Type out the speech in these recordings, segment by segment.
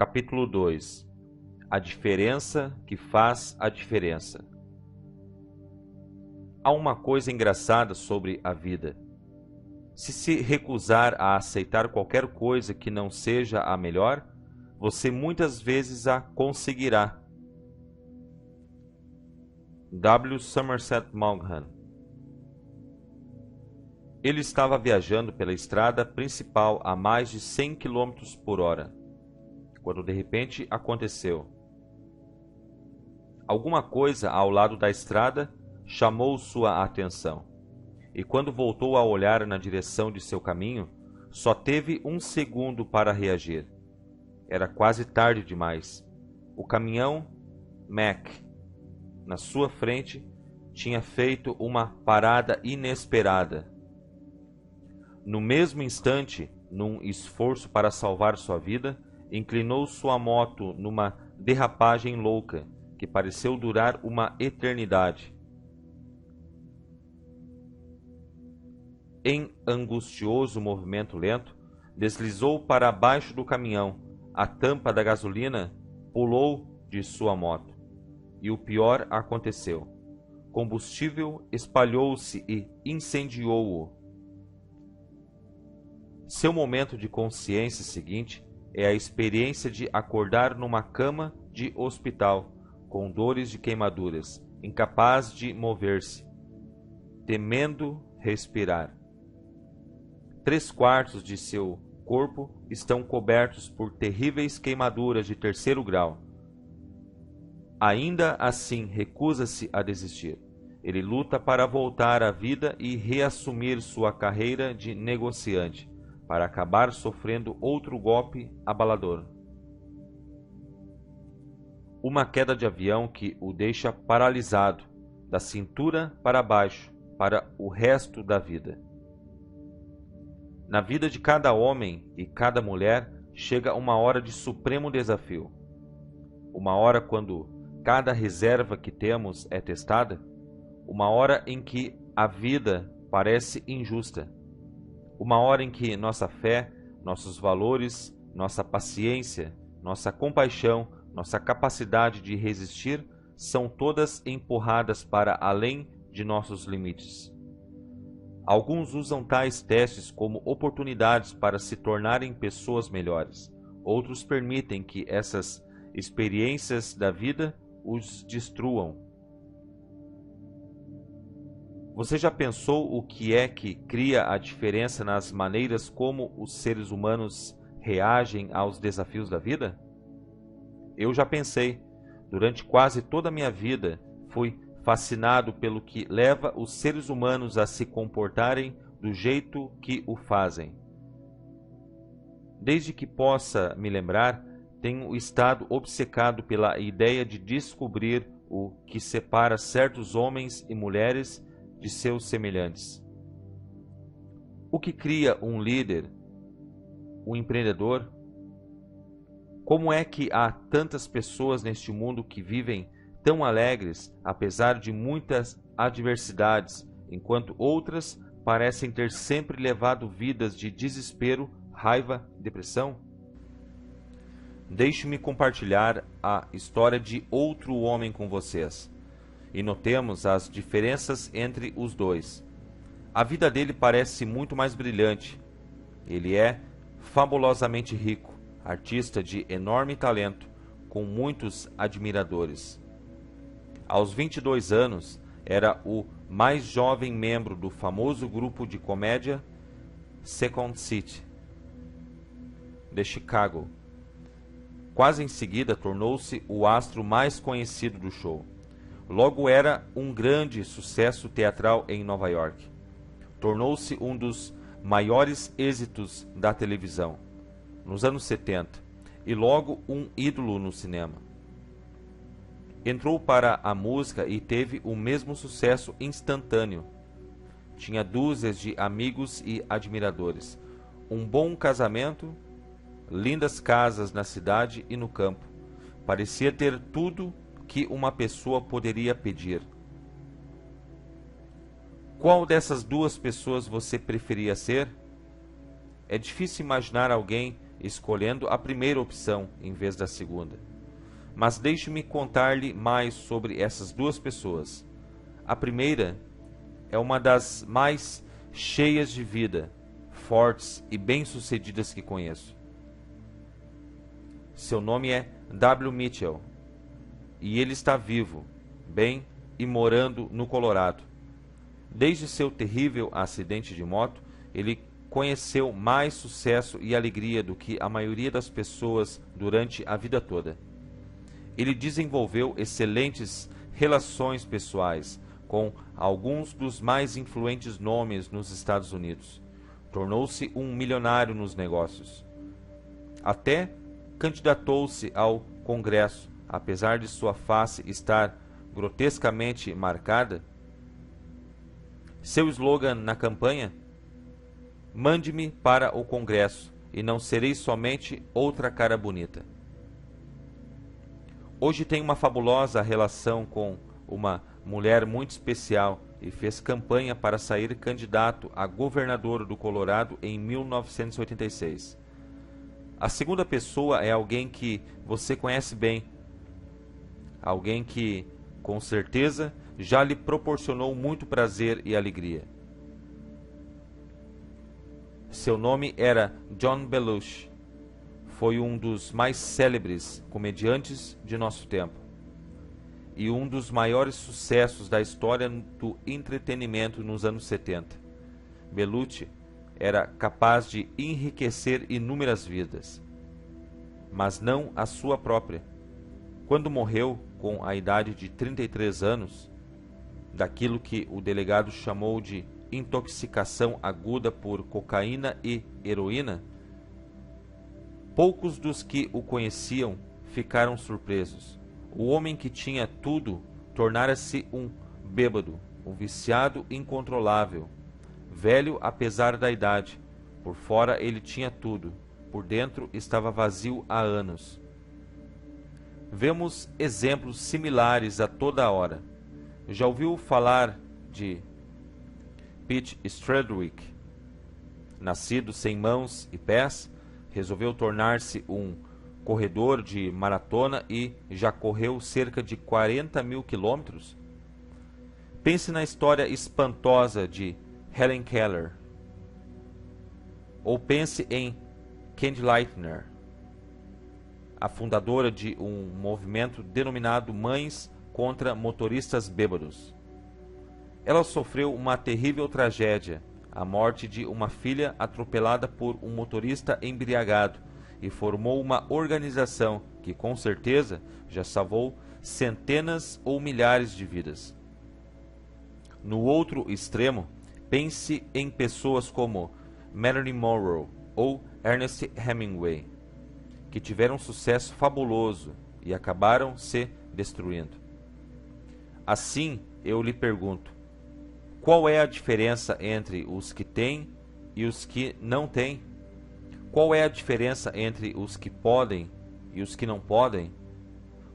Capítulo 2. A diferença que faz a diferença. Há uma coisa engraçada sobre a vida. Se recusar a aceitar qualquer coisa que não seja a melhor, você muitas vezes a conseguirá. W. Somerset Maugham. Ele estava viajando pela estrada principal a mais de 100 km por hora, quando de repente aconteceu. Alguma coisa ao lado da estrada chamou sua atenção, e quando voltou a olhar na direção de seu caminho, só teve um segundo para reagir. Era quase tarde demais. O caminhão Mack, na sua frente, tinha feito uma parada inesperada. No mesmo instante, num esforço para salvar sua vida, inclinou sua moto numa derrapagem louca que pareceu durar uma eternidade. Em angustioso movimento lento, deslizou para baixo do caminhão. A tampa da gasolina pulou de sua moto. E o pior aconteceu. Combustível espalhou-se e incendiou-o. Seu momento de consciência seguinte é a experiência de acordar numa cama de hospital, com dores de queimaduras, incapaz de mover-se, temendo respirar. 3/4 de seu corpo estão cobertos por terríveis queimaduras de 3º grau. Ainda assim, recusa-se a desistir. Ele luta para voltar à vida e reassumir sua carreira de negociante, para acabar sofrendo outro golpe abalador. Uma queda de avião que o deixa paralisado, da cintura para baixo, para o resto da vida. Na vida de cada homem e cada mulher chega uma hora de supremo desafio. Uma hora quando cada reserva que temos é testada. Uma hora em que a vida parece injusta. Uma hora em que nossa fé, nossos valores, nossa paciência, nossa compaixão, nossa capacidade de resistir são todas empurradas para além de nossos limites. Alguns usam tais testes como oportunidades para se tornarem pessoas melhores. Outros permitem que essas experiências da vida os destruam. Você já pensou o que é que cria a diferença nas maneiras como os seres humanos reagem aos desafios da vida? Eu já pensei. Durante quase toda a minha vida, fui fascinado pelo que leva os seres humanos a se comportarem do jeito que o fazem. Desde que possa me lembrar, tenho estado obcecado pela ideia de descobrir o que separa certos homens e mulheres de seus semelhantes. O que cria um líder, um empreendedor? Como é que há tantas pessoas neste mundo que vivem tão alegres, apesar de muitas adversidades, enquanto outras parecem ter sempre levado vidas de desespero, raiva e depressão? Deixe-me compartilhar a história de outro homem com vocês, e notemos as diferenças entre os dois. A vida dele parece muito mais brilhante. Ele é fabulosamente rico, artista de enorme talento, com muitos admiradores. Aos 22 anos, era o mais jovem membro do famoso grupo de comédia Second City, de Chicago. Quase em seguida, tornou-se o astro mais conhecido do show. Logo era um grande sucesso teatral em Nova York. Tornou-se um dos maiores êxitos da televisão nos anos 70 e logo um ídolo no cinema. Entrou para a música e teve o mesmo sucesso instantâneo. Tinha dúzias de amigos e admiradores, um bom casamento, lindas casas na cidade e no campo. Parecia ter tudo que uma pessoa poderia pedir. Qual dessas duas pessoas você preferia ser? É difícil imaginar alguém escolhendo a primeira opção em vez da segunda. Mas deixe-me contar-lhe mais sobre essas duas pessoas. A primeira é uma das mais cheias de vida, fortes e bem-sucedidas que conheço. Seu nome é W. Mitchell, e ele está vivo, bem e morando no Colorado. Desde seu terrível acidente de moto, ele conheceu mais sucesso e alegria do que a maioria das pessoas durante a vida toda. Ele desenvolveu excelentes relações pessoais com alguns dos mais influentes nomes nos Estados Unidos. Tornou-se um milionário nos negócios. Até candidatou-se ao Congresso, apesar de sua face estar grotescamente marcada. Seu slogan na campanha: "Mande-me para o Congresso e não serei somente outra cara bonita." Hoje tem uma fabulosa relação com uma mulher muito especial e fez campanha para sair candidato a governador do Colorado em 1986. A segunda pessoa é alguém que você conhece bem, alguém que, com certeza, já lhe proporcionou muito prazer e alegria. Seu nome era John Belushi. Foi um dos mais célebres comediantes de nosso tempo e um dos maiores sucessos da história do entretenimento nos anos 70. Belushi era capaz de enriquecer inúmeras vidas, mas não a sua própria. Quando morreu com a idade de 33 anos, daquilo que o delegado chamou de intoxicação aguda por cocaína e heroína, poucos dos que o conheciam ficaram surpresos. O homem que tinha tudo tornara-se um bêbado, um viciado incontrolável. Velho apesar da idade, por fora ele tinha tudo, por dentro estava vazio há anos. Vemos exemplos similares a toda a hora. Já ouviu falar de Pete Stradwick? Nascido sem mãos e pés, resolveu tornar-se um corredor de maratona e já correu cerca de 40.000 quilômetros? Pense na história espantosa de Helen Keller. Ou pense em Candy Lightner, a fundadora de um movimento denominado Mães contra Motoristas Bêbados. Ela sofreu uma terrível tragédia, a morte de uma filha atropelada por um motorista embriagado, e formou uma organização que, com certeza, já salvou centenas ou milhares de vidas. No outro extremo, pense em pessoas como Marilyn Monroe ou Ernest Hemingway, que tiveram sucesso fabuloso e acabaram se destruindo. Assim, eu lhe pergunto, qual é a diferença entre os que têm e os que não têm? Qual é a diferença entre os que podem e os que não podem?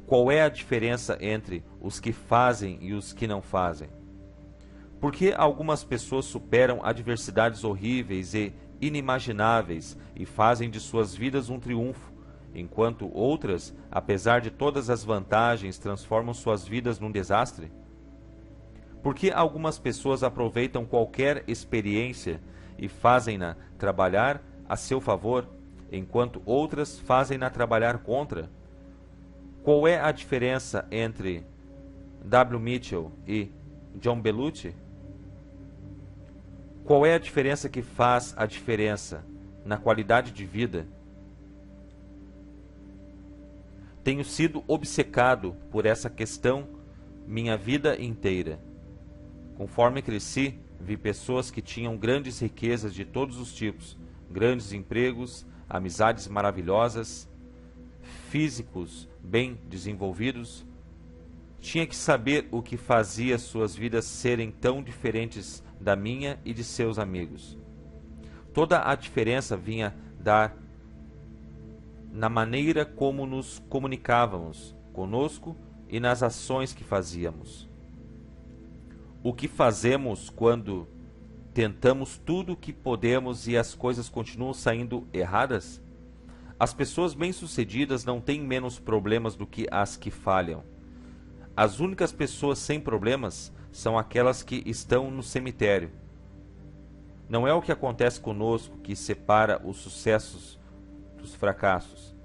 Qual é a diferença entre os que fazem e os que não fazem? Por que algumas pessoas superam adversidades horríveis e inimagináveis e fazem de suas vidas um triunfo, enquanto outras, apesar de todas as vantagens, transformam suas vidas num desastre? Por que algumas pessoas aproveitam qualquer experiência e fazem-na trabalhar a seu favor, enquanto outras fazem-na trabalhar contra? Qual é a diferença entre W. Mitchell e John Belushi? Qual é a diferença que faz a diferença na qualidade de vida? Tenho sido obcecado por essa questão minha vida inteira. Conforme cresci, vi pessoas que tinham grandes riquezas de todos os tipos, grandes empregos, amizades maravilhosas, físicos bem desenvolvidos. Tinha que saber o que fazia suas vidas serem tão diferentes da minha e de seus amigos. Toda a diferença vinha na maneira como nos comunicávamos conosco e nas ações que fazíamos. O que fazemos quando tentamos tudo o que podemos e as coisas continuam saindo erradas? As pessoas bem-sucedidas não têm menos problemas do que as que falham. As únicas pessoas sem problemas são aquelas que estão no cemitério. Não é o que acontece conosco que separa os sucessos dos fracassos.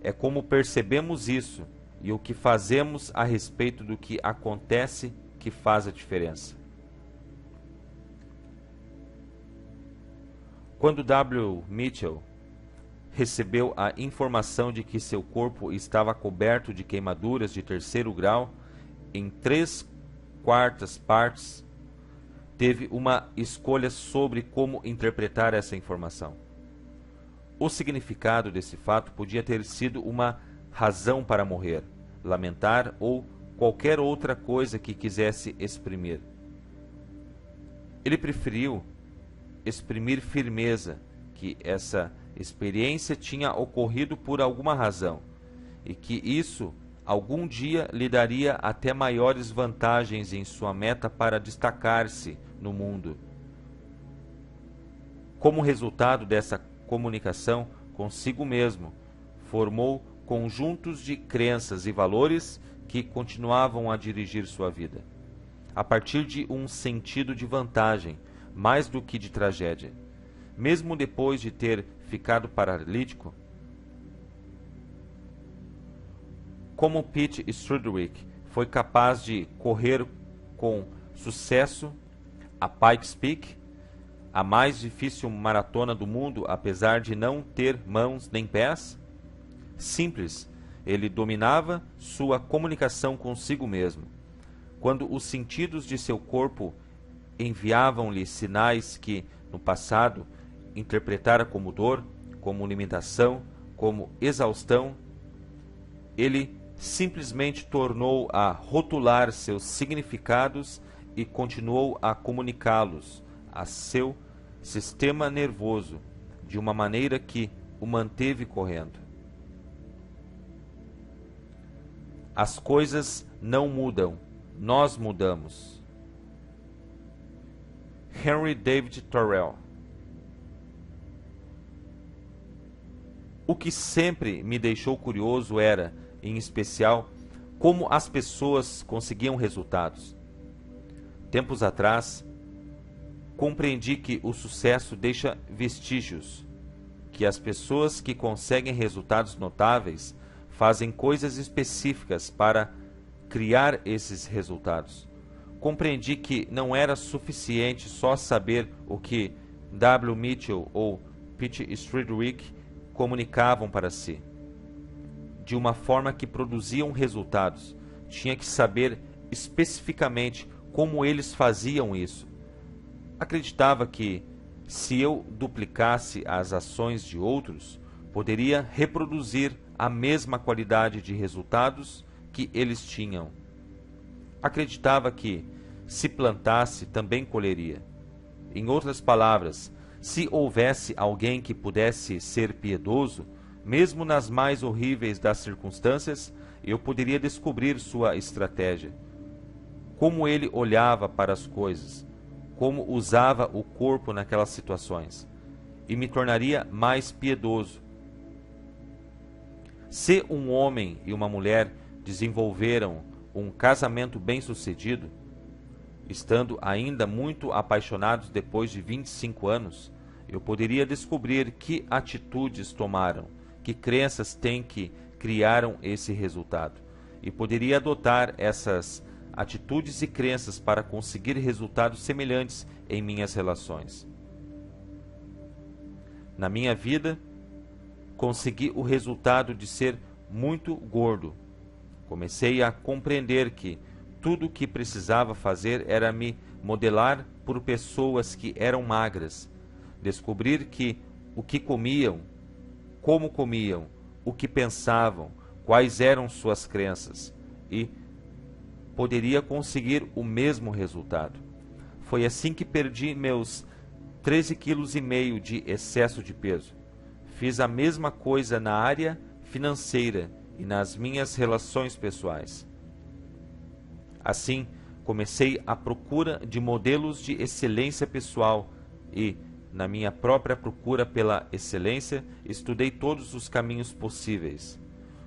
É como percebemos isso e o que fazemos a respeito do que acontece que faz a diferença. Quando W. Mitchell recebeu a informação de que seu corpo estava coberto de queimaduras de 3º grau em 3/4 partes, teve uma escolha sobre como interpretar essa informação. O significado desse fato podia ter sido uma razão para morrer, lamentar ou qualquer outra coisa que quisesse exprimir. Ele preferiu exprimir firmeza que essa experiência tinha ocorrido por alguma razão e que isso algum dia lhe daria até maiores vantagens em sua meta para destacar-se no mundo. Como resultado dessa comunicação consigo mesmo, formou conjuntos de crenças e valores que continuavam a dirigir sua vida, a partir de um sentido de vantagem, mais do que de tragédia. Mesmo depois de ter ficado paralítico, como Pete Strudwick foi capaz de correr com sucesso a Pikes Peak, a mais difícil maratona do mundo, apesar de não ter mãos nem pés? Simples, ele dominava sua comunicação consigo mesmo. Quando os sentidos de seu corpo enviavam-lhe sinais que, no passado, interpretara como dor, como limitação, como exaustão, ele simplesmente tornou a rotular seus significados e continuou a comunicá-los a seu sistema nervoso de uma maneira que o manteve correndo. As coisas não mudam, nós mudamos. Henry David Thoreau. O que sempre me deixou curioso era, em especial, como as pessoas conseguiam resultados. Tempos atrás, compreendi que o sucesso deixa vestígios, que as pessoas que conseguem resultados notáveis fazem coisas específicas para criar esses resultados. Compreendi que não era suficiente só saber o que W. Mitchell ou Pete Strudwick comunicavam para si, de uma forma que produziam resultados. Tinha que saber especificamente como eles faziam isso. Acreditava que, se eu duplicasse as ações de outros, poderia reproduzir a mesma qualidade de resultados que eles tinham. Acreditava que, se plantasse, também colheria. Em outras palavras, se houvesse alguém que pudesse ser piedoso, mesmo nas mais horríveis das circunstâncias, eu poderia descobrir sua estratégia. Como ele olhava para as coisas, como usava o corpo naquelas situações, e me tornaria mais piedoso. Se um homem e uma mulher desenvolveram um casamento bem-sucedido, estando ainda muito apaixonados depois de 25 anos, eu poderia descobrir que atitudes tomaram, que crenças têm que criaram esse resultado, e poderia adotar essas atitudes e crenças para conseguir resultados semelhantes em minhas relações. Na minha vida, consegui o resultado de ser muito gordo. Comecei a compreender que tudo o que precisava fazer era me modelar por pessoas que eram magras, descobrir que o que comiam, como comiam, o que pensavam, quais eram suas crenças, e poderia conseguir o mesmo resultado. Foi assim que perdi meus 13,5 kg de excesso de peso. Fiz a mesma coisa na área financeira e nas minhas relações pessoais. Assim, comecei a procura de modelos de excelência pessoal e, na minha própria procura pela excelência, estudei todos os caminhos possíveis.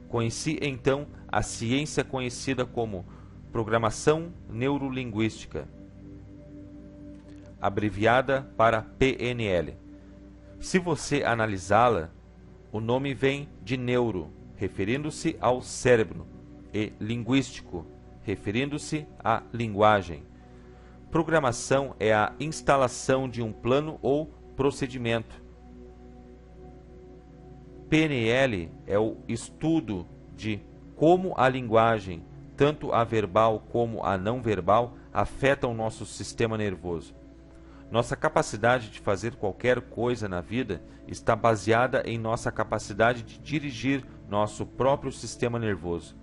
Conheci então a ciência conhecida como Programação Neurolinguística, abreviada para PNL. Se você analisá-la, o nome vem de neuro, referindo-se ao cérebro, e linguístico, referindo-se à linguagem. Programação é a instalação de um plano ou procedimento. PNL é o estudo de como a linguagem, tanto a verbal como a não verbal, afeta o nosso sistema nervoso. Nossa capacidade de fazer qualquer coisa na vida está baseada em nossa capacidade de dirigir nosso próprio sistema nervoso.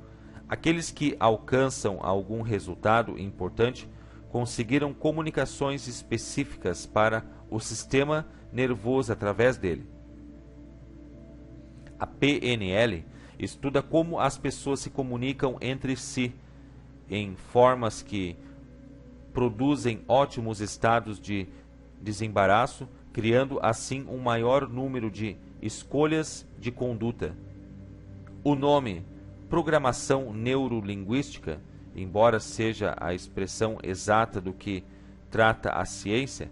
Aqueles que alcançam algum resultado importante conseguiram comunicações específicas para o sistema nervoso através dele. A PNL estuda como as pessoas se comunicam entre si em formas que produzem ótimos estados de desembaraço, criando assim um maior número de escolhas de conduta. O nome Programação Neurolinguística, embora seja a expressão exata do que trata a ciência,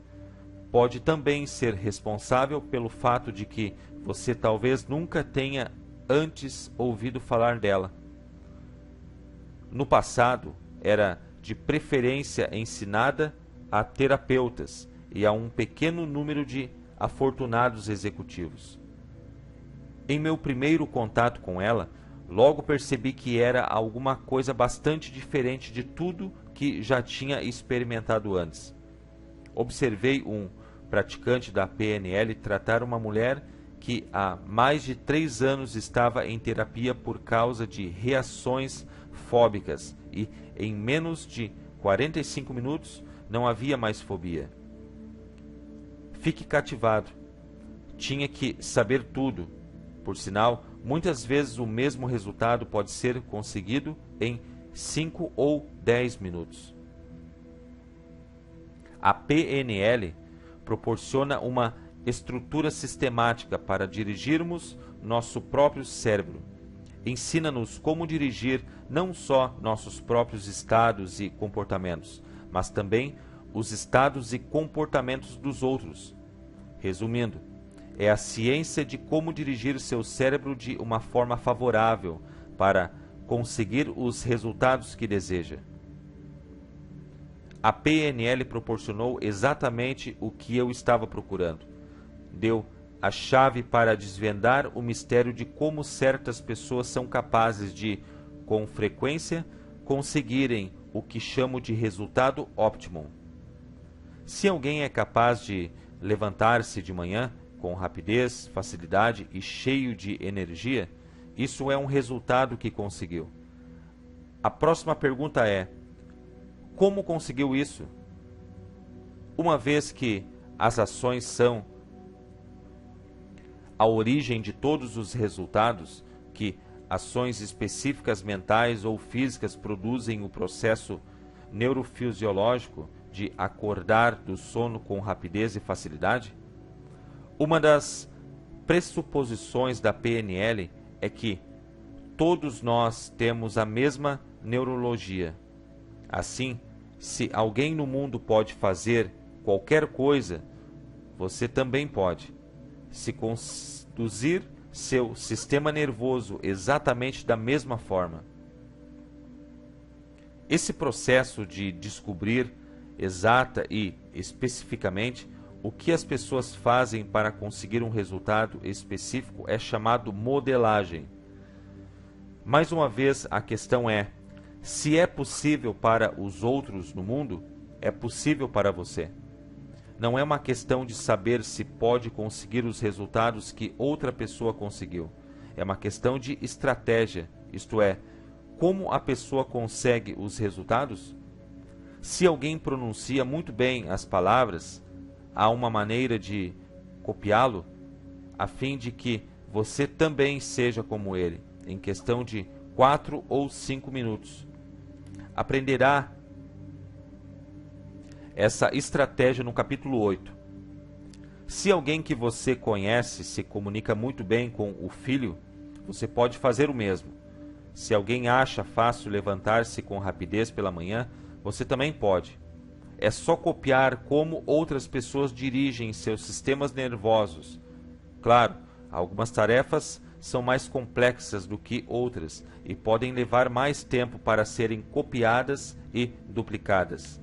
pode também ser responsável pelo fato de que você talvez nunca tenha antes ouvido falar dela. No passado, era de preferência ensinada a terapeutas e a um pequeno número de afortunados executivos. Em meu primeiro contato com ela, logo percebi que era alguma coisa bastante diferente de tudo que já tinha experimentado antes. Observei um praticante da PNL tratar uma mulher que há mais de 3 anos estava em terapia por causa de reações fóbicas e, em menos de 45 minutos, não havia mais fobia. Fique cativado. Tinha que saber tudo. Por sinal, muitas vezes o mesmo resultado pode ser conseguido em 5 ou 10 minutos. A PNL proporciona uma estrutura sistemática para dirigirmos nosso próprio cérebro. Ensina-nos como dirigir não só nossos próprios estados e comportamentos, mas também os estados e comportamentos dos outros. Resumindo, é a ciência de como dirigir seu cérebro de uma forma favorável para conseguir os resultados que deseja. A PNL proporcionou exatamente o que eu estava procurando. Deu a chave para desvendar o mistério de como certas pessoas são capazes de, com frequência, conseguirem o que chamo de resultado óptimo. Se alguém é capaz de levantar-se de manhã com rapidez, facilidade e cheio de energia, isso é um resultado que conseguiu. A próxima pergunta é: como conseguiu isso? Uma vez que as ações são a origem de todos os resultados, que ações específicas mentais ou físicas produzem o processo neurofisiológico de acordar do sono com rapidez e facilidade? Uma das pressuposições da PNL é que todos nós temos a mesma neurologia. Assim, se alguém no mundo pode fazer qualquer coisa, você também pode. Se conduzir seu sistema nervoso exatamente da mesma forma. Esse processo de descobrir exata e especificamente o que as pessoas fazem para conseguir um resultado específico é chamado modelagem. Mais uma vez, a questão é: se é possível para os outros no mundo, é possível para você. Não é uma questão de saber se pode conseguir os resultados que outra pessoa conseguiu. É uma questão de estratégia, isto é, como a pessoa consegue os resultados? Se alguém pronuncia muito bem as palavras, há uma maneira de copiá-lo, a fim de que você também seja como ele, em questão de 4 ou 5 minutos. Aprenderá essa estratégia no capítulo 8. Se alguém que você conhece se comunica muito bem com o filho, você pode fazer o mesmo. Se alguém acha fácil levantar-se com rapidez pela manhã, você também pode. É só copiar como outras pessoas dirigem seus sistemas nervosos. Claro, algumas tarefas são mais complexas do que outras e podem levar mais tempo para serem copiadas e duplicadas.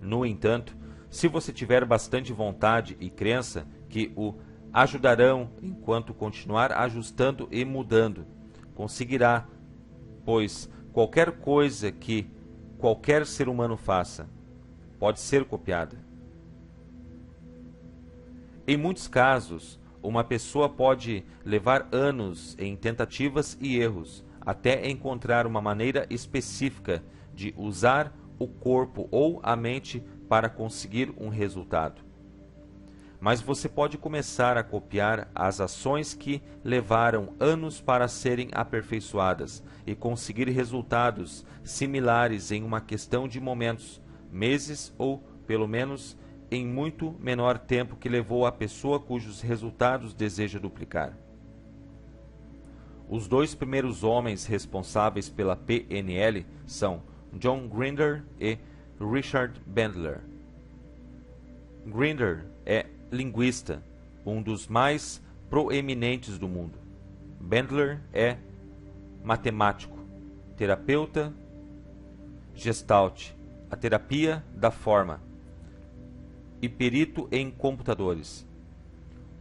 No entanto, se você tiver bastante vontade e crença que o ajudarão enquanto continuar ajustando e mudando, conseguirá, pois qualquer coisa que qualquer ser humano faça pode ser copiada. Em muitos casos, uma pessoa pode levar anos em tentativas e erros até encontrar uma maneira específica de usar o corpo ou a mente para conseguir um resultado. Mas você pode começar a copiar as ações que levaram anos para serem aperfeiçoadas e conseguir resultados similares em uma questão de momentos, meses ou, pelo menos, em muito menor tempo que levou a pessoa cujos resultados deseja duplicar. Os dois primeiros homens responsáveis pela PNL são John Grinder e Richard Bandler. Grinder é linguista, um dos mais proeminentes do mundo. Bandler é matemático, terapeuta Gestalt, a terapia da forma, e perito em computadores.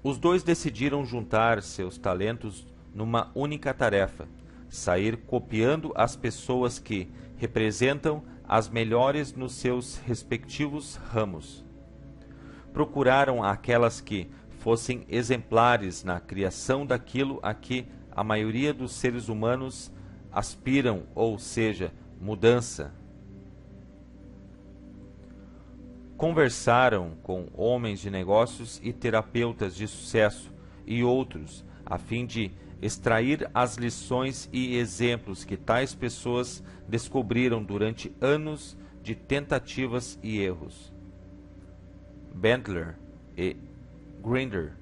Os dois decidiram juntar seus talentos numa única tarefa: sair copiando as pessoas que representam as melhores nos seus respectivos ramos. Procuraram aquelas que fossem exemplares na criação daquilo a que a maioria dos seres humanos aspiram, ou seja, mudança. Conversaram com homens de negócios e terapeutas de sucesso e outros, a fim de extrair as lições e exemplos que tais pessoas descobriram durante anos de tentativas e erros. Bandler e Grinder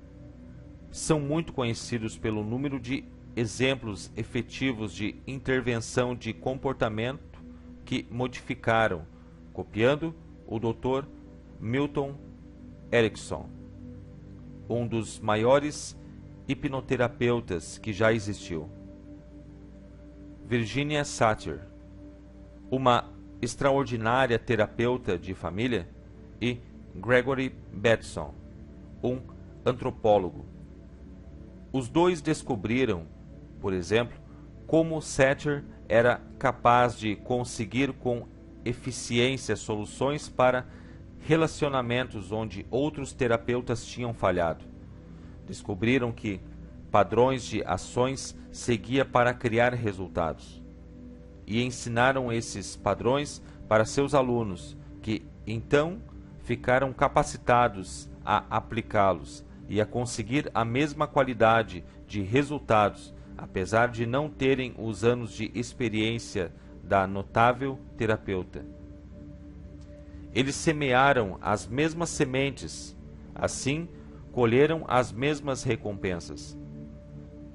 são muito conhecidos pelo número de exemplos efetivos de intervenção de comportamento que modificaram, copiando o Dr. Milton Erickson, um dos maiores hipnoterapeutas que já existiu. Virginia Satir, uma extraordinária terapeuta de família, e Gregory Bateson, um antropólogo. Os dois descobriram, por exemplo, como Satir era capaz de conseguir com eficiência soluções para relacionamentos onde outros terapeutas tinham falhado. Descobriram que padrões de ações seguia para criar resultados. E ensinaram esses padrões para seus alunos, que então ficaram capacitados a aplicá-los e a conseguir a mesma qualidade de resultados, apesar de não terem os anos de experiência da notável terapeuta. Eles semearam as mesmas sementes, assim colheram as mesmas recompensas,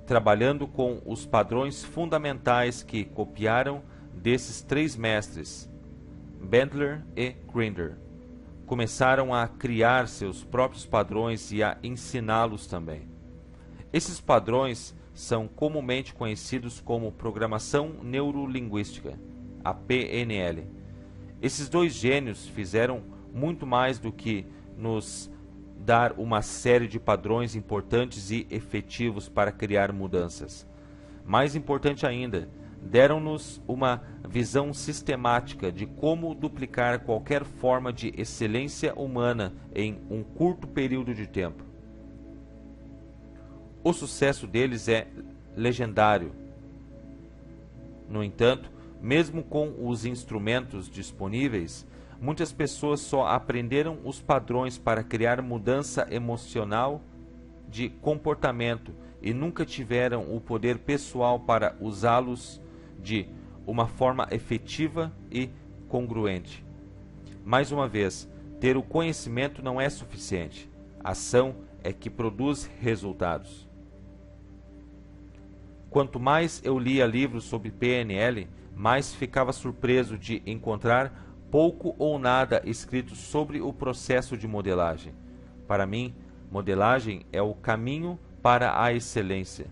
trabalhando com os padrões fundamentais que copiaram desses três mestres, Bandler e Grinder. Começaram a criar seus próprios padrões e a ensiná-los também. Esses padrões são comumente conhecidos como programação neurolinguística, a PNL. Esses dois gênios fizeram muito mais do que nos dar uma série de padrões importantes e efetivos para criar mudanças. Mais importante ainda, deram-nos uma visão sistemática de como duplicar qualquer forma de excelência humana em um curto período de tempo. O sucesso deles é legendário. No entanto, mesmo com os instrumentos disponíveis, muitas pessoas só aprenderam os padrões para criar mudança emocional de comportamento e nunca tiveram o poder pessoal para usá-los de uma forma efetiva e congruente. Mais uma vez, ter o conhecimento não é suficiente. Ação é que produz resultados. Quanto mais eu lia livros sobre PNL, mais ficava surpreso de encontrar pouco ou nada escrito sobre o processo de modelagem. Para mim, modelagem é o caminho para a excelência.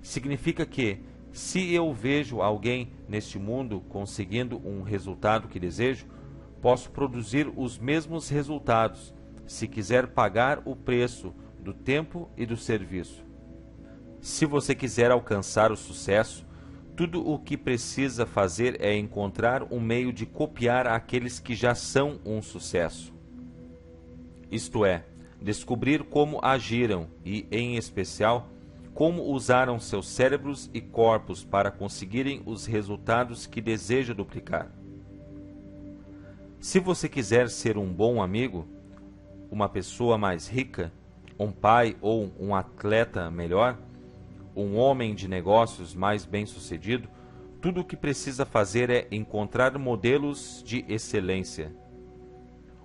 Significa que, se eu vejo alguém neste mundo conseguindo um resultado que desejo, posso produzir os mesmos resultados, se quiser pagar o preço do tempo e do serviço. Se você quiser alcançar o sucesso, tudo o que precisa fazer é encontrar um meio de copiar aqueles que já são um sucesso. Isto é, descobrir como agiram e, em especial, como usaram seus cérebros e corpos para conseguirem os resultados que deseja duplicar. Se você quiser ser um bom amigo, uma pessoa mais rica, um pai ou um atleta melhor, um homem de negócios mais bem-sucedido, tudo o que precisa fazer é encontrar modelos de excelência.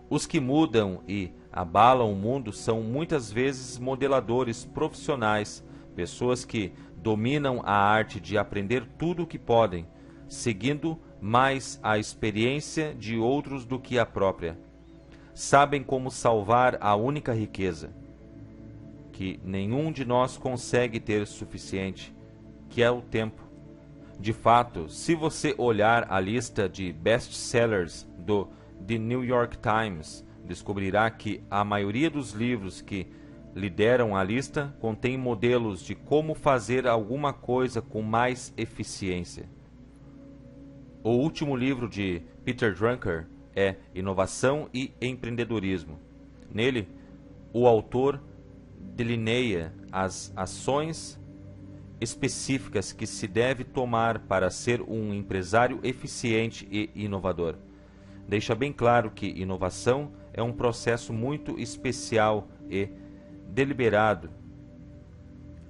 Os que mudam e abalam o mundo são muitas vezes modeladores profissionais, pessoas que dominam a arte de aprender tudo o que podem, seguindo mais a experiência de outros do que a própria. Sabem como salvar a única riqueza que nenhum de nós consegue ter suficiente, que é o tempo. De fato, se você olhar a lista de best-sellers do The New York Times, descobrirá que a maioria dos livros que lideram a lista contém modelos de como fazer alguma coisa com mais eficiência. O último livro de Peter Drucker é Inovação e Empreendedorismo. Nele, o autor delineia as ações específicas que se deve tomar para ser um empresário eficiente e inovador. Deixa bem claro que inovação é um processo muito especial e deliberado.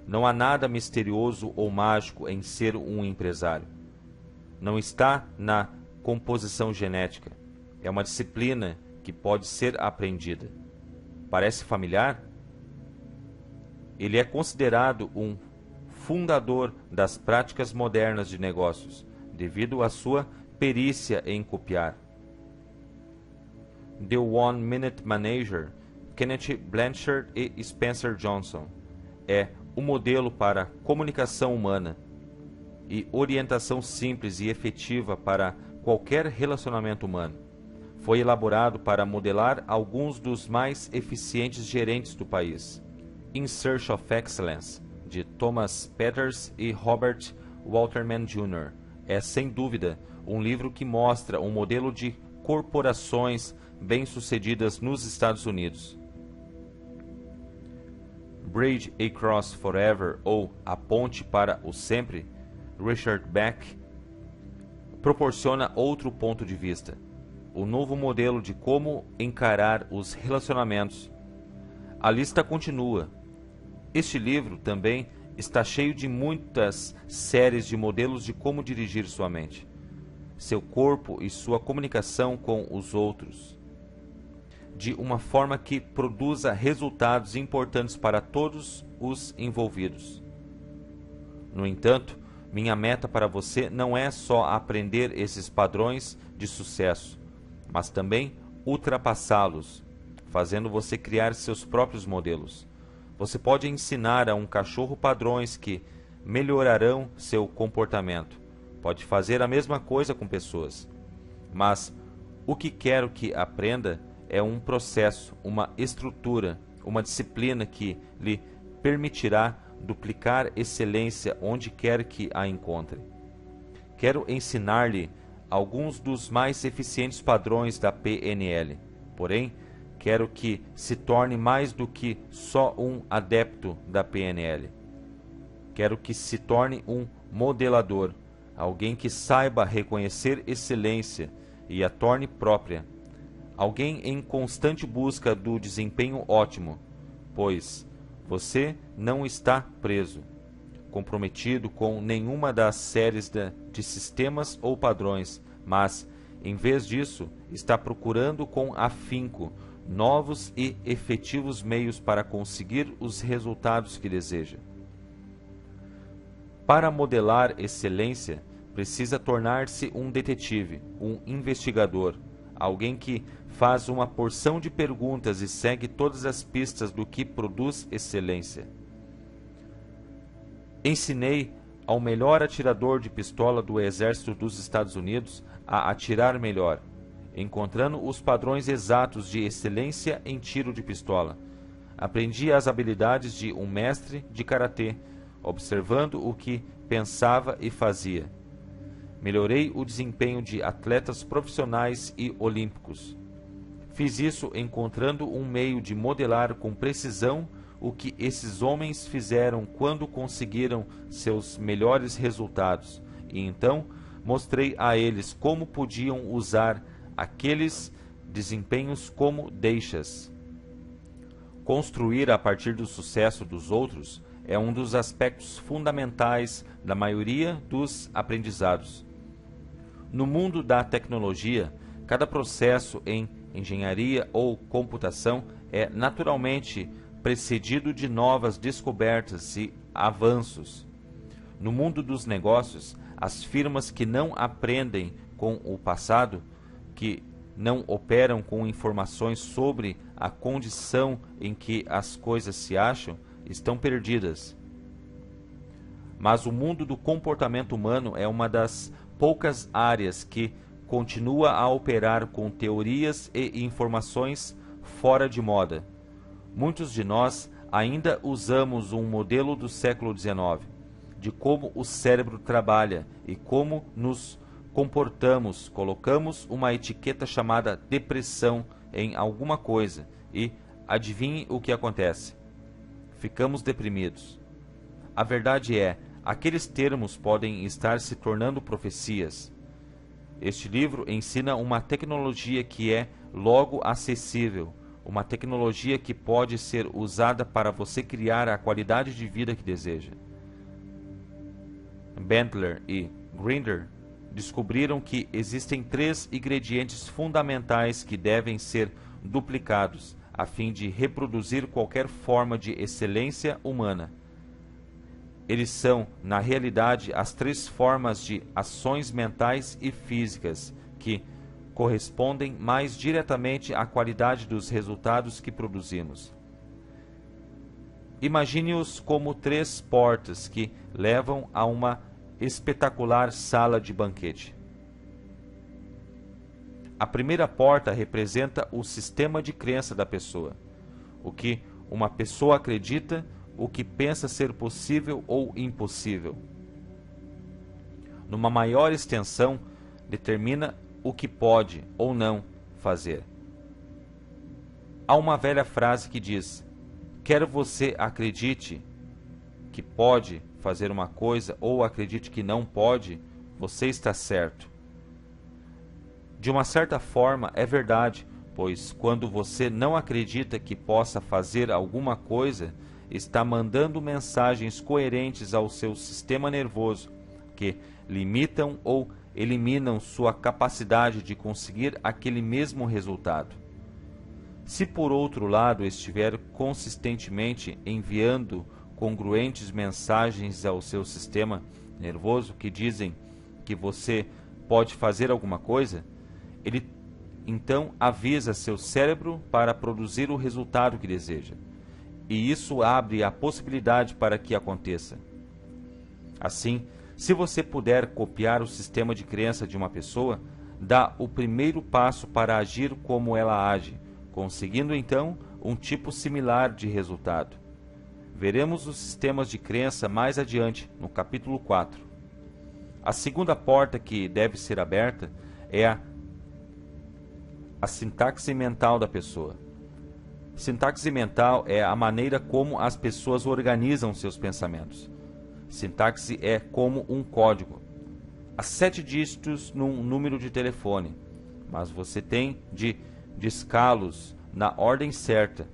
Não há nada misterioso ou mágico em ser um empresário. Não está na composição genética. É uma disciplina que pode ser aprendida. Parece familiar? Ele é considerado um fundador das práticas modernas de negócios, devido à sua perícia em copiar. The One Minute Manager, Kenneth Blanchard e Spencer Johnson, é o modelo para comunicação humana e orientação simples e efetiva para qualquer relacionamento humano. Foi elaborado para modelar alguns dos mais eficientes gerentes do país. In Search of Excellence, de Thomas Peters e Robert Walterman Jr., é sem dúvida um livro que mostra um modelo de corporações bem-sucedidas nos Estados Unidos. Bridge Across Forever, ou A Ponte para o Sempre, Richard Beck, proporciona outro ponto de vista, o novo modelo de como encarar os relacionamentos. A lista continua. Este livro também está cheio de muitas séries de modelos de como dirigir sua mente, seu corpo e sua comunicação com os outros, de uma forma que produza resultados importantes para todos os envolvidos. No entanto, minha meta para você não é só aprender esses padrões de sucesso, mas também ultrapassá-los, fazendo você criar seus próprios modelos. Você pode ensinar a um cachorro padrões que melhorarão seu comportamento. Pode fazer a mesma coisa com pessoas. Mas o que quero que aprenda é um processo, uma estrutura, uma disciplina que lhe permitirá duplicar excelência onde quer que a encontre. Quero ensinar-lhe alguns dos mais eficientes padrões da PNL. Porém, quero que se torne mais do que só um adepto da PNL. Quero que se torne um modelador, alguém que saiba reconhecer excelência e a torne própria. Alguém em constante busca do desempenho ótimo, pois você não está preso, comprometido com nenhuma das séries de sistemas ou padrões, mas, em vez disso, está procurando com afinco novos e efetivos meios para conseguir os resultados que deseja. Para modelar excelência, precisa tornar-se um detetive, um investigador, alguém que faz uma porção de perguntas e segue todas as pistas do que produz excelência. Ensinei ao melhor atirador de pistola do exército dos Estados Unidos a atirar melhor, encontrando os padrões exatos de excelência em tiro de pistola. Aprendi as habilidades de um mestre de karatê, observando o que pensava e fazia. Melhorei o desempenho de atletas profissionais e olímpicos. Fiz isso encontrando um meio de modelar com precisão o que esses homens fizeram quando conseguiram seus melhores resultados, e então mostrei a eles como podiam usar aqueles desempenhos como deixas. Construir a partir do sucesso dos outros é um dos aspectos fundamentais da maioria dos aprendizados. No mundo da tecnologia, cada processo em engenharia ou computação é naturalmente precedido de novas descobertas e avanços. No mundo dos negócios, as firmas que não aprendem com o passado, que não operam com informações sobre a condição em que as coisas se acham, estão perdidas. Mas o mundo do comportamento humano é uma das poucas áreas que continua a operar com teorias e informações fora de moda. Muitos de nós ainda usamos um modelo do século XIX, de como o cérebro trabalha e como nos comportamos. Colocamos uma etiqueta chamada depressão em alguma coisa e adivinhe o que acontece? Ficamos deprimidos. A verdade é, aqueles termos podem estar se tornando profecias. Este livro ensina uma tecnologia que é logo acessível, uma tecnologia que pode ser usada para você criar a qualidade de vida que deseja. Bandler e Grinder descobriram que existem 3 ingredientes fundamentais que devem ser duplicados a fim de reproduzir qualquer forma de excelência humana. Eles são, na realidade, as 3 formas de ações mentais e físicas que correspondem mais diretamente à qualidade dos resultados que produzimos. Imagine-os como 3 portas que levam a uma espetacular sala de banquete. A primeira porta representa o sistema de crença da pessoa, o que uma pessoa acredita, o que pensa ser possível ou impossível. Numa maior extensão, determina o que pode ou não fazer. Há uma velha frase que diz: quer você acredite que pode fazer uma coisa ou acredite que não pode, você está certo. De uma certa forma é verdade, pois quando você não acredita que possa fazer alguma coisa, está mandando mensagens coerentes ao seu sistema nervoso, que limitam ou eliminam sua capacidade de conseguir aquele mesmo resultado. Se por outro lado estiver consistentemente enviando congruentes mensagens ao seu sistema nervoso que dizem que você pode fazer alguma coisa, ele então avisa seu cérebro para produzir o resultado que deseja. E isso abre a possibilidade para que aconteça. Assim, se você puder copiar o sistema de crença de uma pessoa, dá o primeiro passo para agir como ela age, conseguindo então um tipo similar de resultado. Veremos os sistemas de crença mais adiante, no capítulo 4. A segunda porta que deve ser aberta é a sintaxe mental da pessoa. Sintaxe mental é a maneira como as pessoas organizam seus pensamentos. Sintaxe é como um código. Há 7 dígitos num número de telefone, mas você tem de discá-los na ordem certa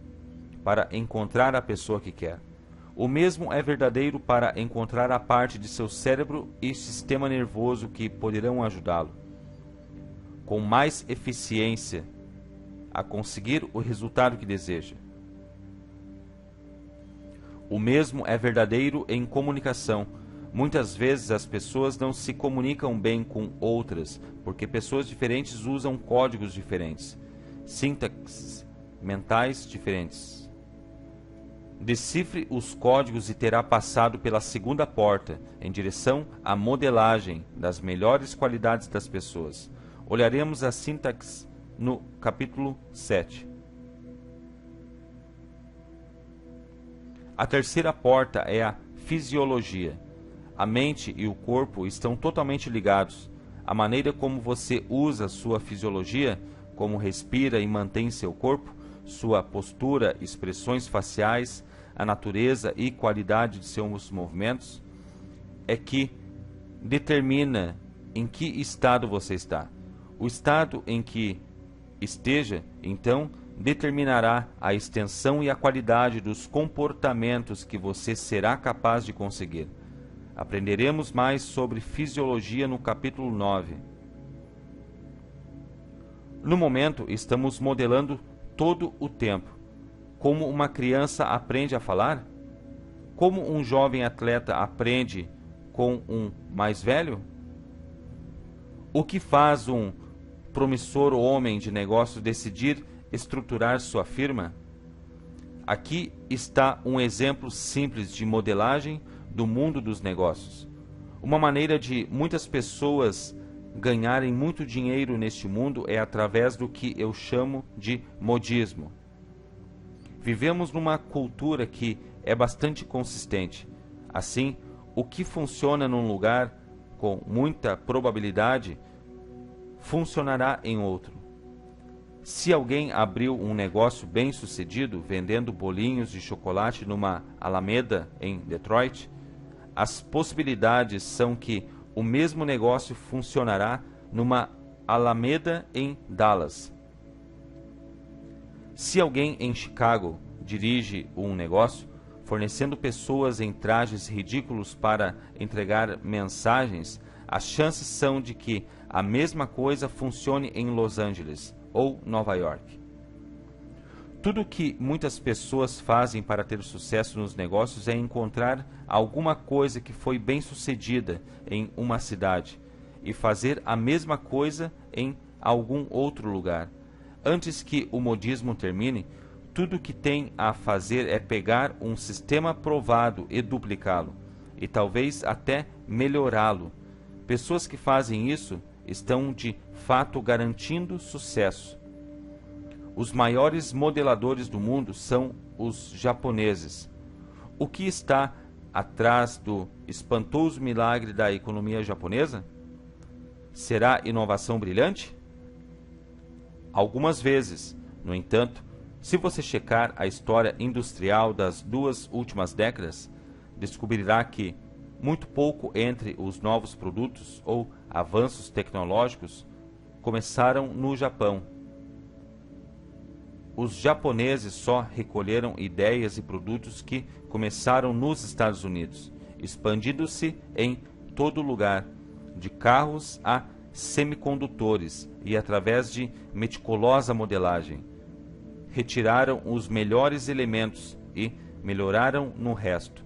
para encontrar a pessoa que quer. O mesmo é verdadeiro para encontrar a parte de seu cérebro e sistema nervoso que poderão ajudá-lo. Com mais eficiência, a conseguir o resultado que deseja. O mesmo é verdadeiro em comunicação. Muitas vezes as pessoas não se comunicam bem com outras, porque pessoas diferentes usam códigos diferentes, sintaxes mentais diferentes. Decifre os códigos e terá passado pela segunda porta, em direção à modelagem das melhores qualidades das pessoas. Olharemos a sintaxe no capítulo 7. A terceira porta é a fisiologia. A mente e o corpo estão totalmente ligados. A maneira como você usa sua fisiologia, como respira e mantém seu corpo, sua postura, expressões faciais, a natureza e qualidade de seus movimentos, é que determina em que estado você está. O estado em que esteja, então, determinará a extensão e a qualidade dos comportamentos que você será capaz de conseguir. Aprenderemos mais sobre fisiologia no capítulo 9. No momento, estamos modelando todo o tempo. Como uma criança aprende a falar? Como um jovem atleta aprende com um mais velho? O que faz um promissor homem de negócio decidir estruturar sua firma? Aqui está um exemplo simples de modelagem do mundo dos negócios. Uma maneira de muitas pessoas ganharem muito dinheiro neste mundo é através do que eu chamo de modismo. Vivemos numa cultura que é bastante consistente. Assim, o que funciona num lugar com muita probabilidade funcionará em outro. Se alguém abriu um negócio bem-sucedido vendendo bolinhos de chocolate numa Alameda em Detroit, as possibilidades são que o mesmo negócio funcionará numa Alameda em Dallas. Se alguém em Chicago dirige um negócio, fornecendo pessoas em trajes ridículos para entregar mensagens, as chances são de que a mesma coisa funcione em Los Angeles ou Nova York. Tudo o que muitas pessoas fazem para ter sucesso nos negócios é encontrar alguma coisa que foi bem sucedida em uma cidade e fazer a mesma coisa em algum outro lugar. Antes que o modismo termine, tudo o que tem a fazer é pegar um sistema provado e duplicá-lo, e talvez até melhorá-lo. Pessoas que fazem isso estão de fato garantindo sucesso. Os maiores modeladores do mundo são os japoneses. O que está atrás do espantoso milagre da economia japonesa? Será inovação brilhante? Algumas vezes. No entanto, se você checar a história industrial das 2 últimas décadas, descobrirá que muito pouco entre os novos produtos ou avanços tecnológicos começaram no Japão. Os japoneses só recolheram ideias e produtos que começaram nos Estados Unidos, expandindo-se em todo lugar, de carros a semicondutores, e através de meticulosa modelagem. Retiraram os melhores elementos e melhoraram no resto.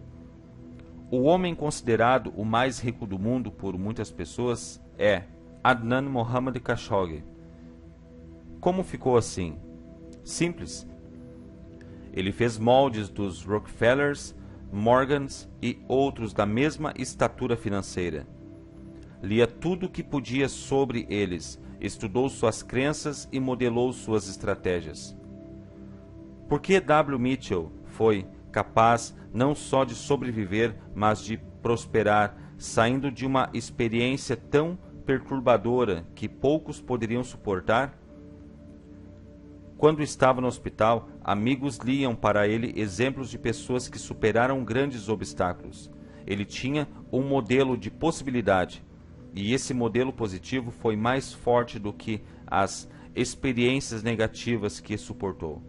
O homem considerado o mais rico do mundo por muitas pessoas é Adnan Mohammad Khashoggi. Como ficou assim? Simples. Ele fez moldes dos Rockefellers, Morgans e outros da mesma estatura financeira. Lia tudo o que podia sobre eles, estudou suas crenças e modelou suas estratégias. Por que W. Mitchell foi capaz não só de sobreviver, mas de prosperar, saindo de uma experiência tão perturbadora que poucos poderiam suportar? Quando estava no hospital, amigos liam para ele exemplos de pessoas que superaram grandes obstáculos. Ele tinha um modelo de possibilidade, e esse modelo positivo foi mais forte do que as experiências negativas que suportou.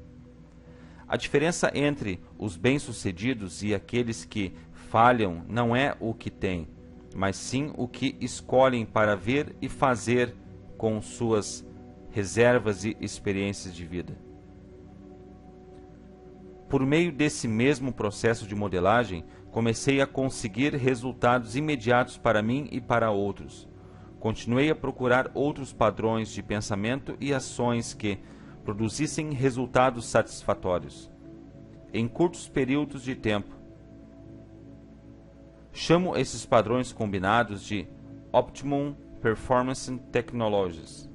A diferença entre os bem-sucedidos e aqueles que falham não é o que têm, mas sim o que escolhem para ver e fazer com suas reservas e experiências de vida. Por meio desse mesmo processo de modelagem, comecei a conseguir resultados imediatos para mim e para outros. Continuei a procurar outros padrões de pensamento e ações que produzissem resultados satisfatórios em curtos períodos de tempo. Chamo esses padrões combinados de Optimum Performance Technologies.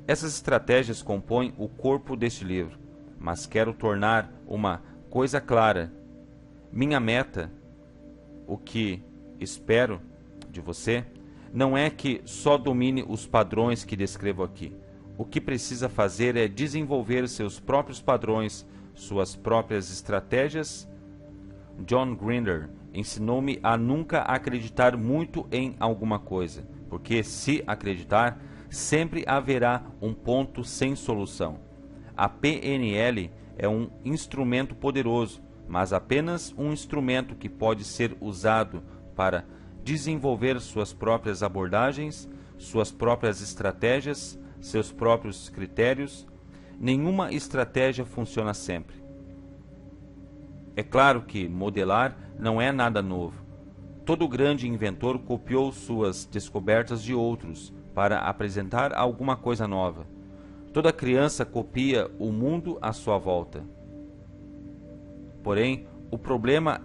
Essas estratégias compõem o corpo deste livro, mas quero tornar uma coisa clara. Minha meta, o que espero de você, não é que só domine os padrões que descrevo aqui. O que precisa fazer é desenvolver seus próprios padrões, suas próprias estratégias. John Grinder ensinou-me a nunca acreditar muito em alguma coisa, porque se acreditar, sempre haverá um ponto sem solução. A PNL é um instrumento poderoso, mas apenas um instrumento que pode ser usado para desenvolver suas próprias abordagens, suas próprias estratégias, seus próprios critérios. Nenhuma estratégia funciona sempre. É claro que modelar não é nada novo. Todo grande inventor copiou suas descobertas de outros para apresentar alguma coisa nova. Toda criança copia o mundo à sua volta. Porém, o problema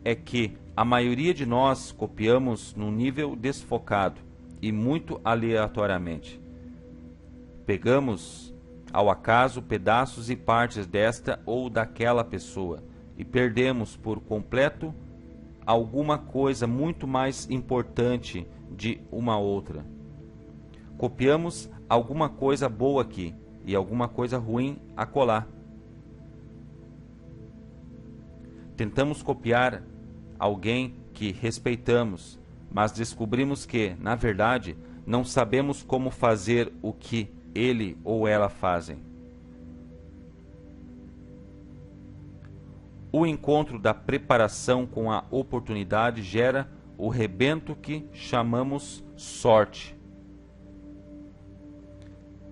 é que a maioria de nós copiamos num nível desfocado e muito aleatoriamente. Pegamos ao acaso pedaços e partes desta ou daquela pessoa e perdemos por completo alguma coisa muito mais importante de uma outra. Copiamos alguma coisa boa aqui e alguma coisa ruim acolá. Tentamos copiar alguém que respeitamos, mas descobrimos que, na verdade, não sabemos como fazer o que ele ou ela fazem. O encontro da preparação com a oportunidade gera o rebento que chamamos sorte.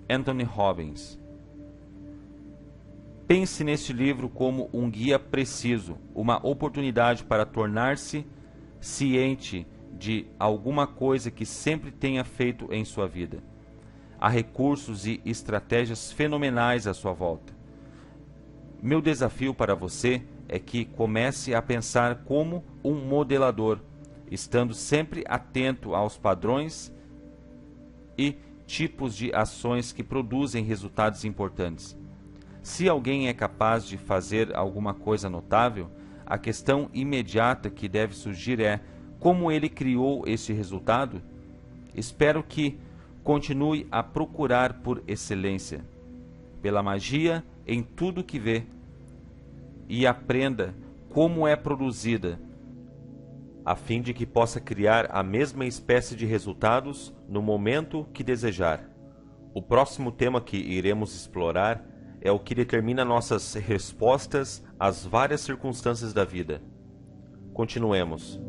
Anthony Robbins. Pense neste livro como um guia preciso, uma oportunidade para tornar-se ciente de alguma coisa que sempre tenha feito em sua vida. Há recursos e estratégias fenomenais à sua volta. Meu desafio para você é que comece a pensar como um modelador, estando sempre atento aos padrões e tipos de ações que produzem resultados importantes. Se alguém é capaz de fazer alguma coisa notável, a questão imediata que deve surgir é: como ele criou esse resultado? Espero que continue a procurar por excelência, pela magia em tudo que vê, e aprenda como é produzida, a fim de que possa criar a mesma espécie de resultados no momento que desejar. O próximo tema que iremos explorar é o que determina nossas respostas às várias circunstâncias da vida. Continuemos.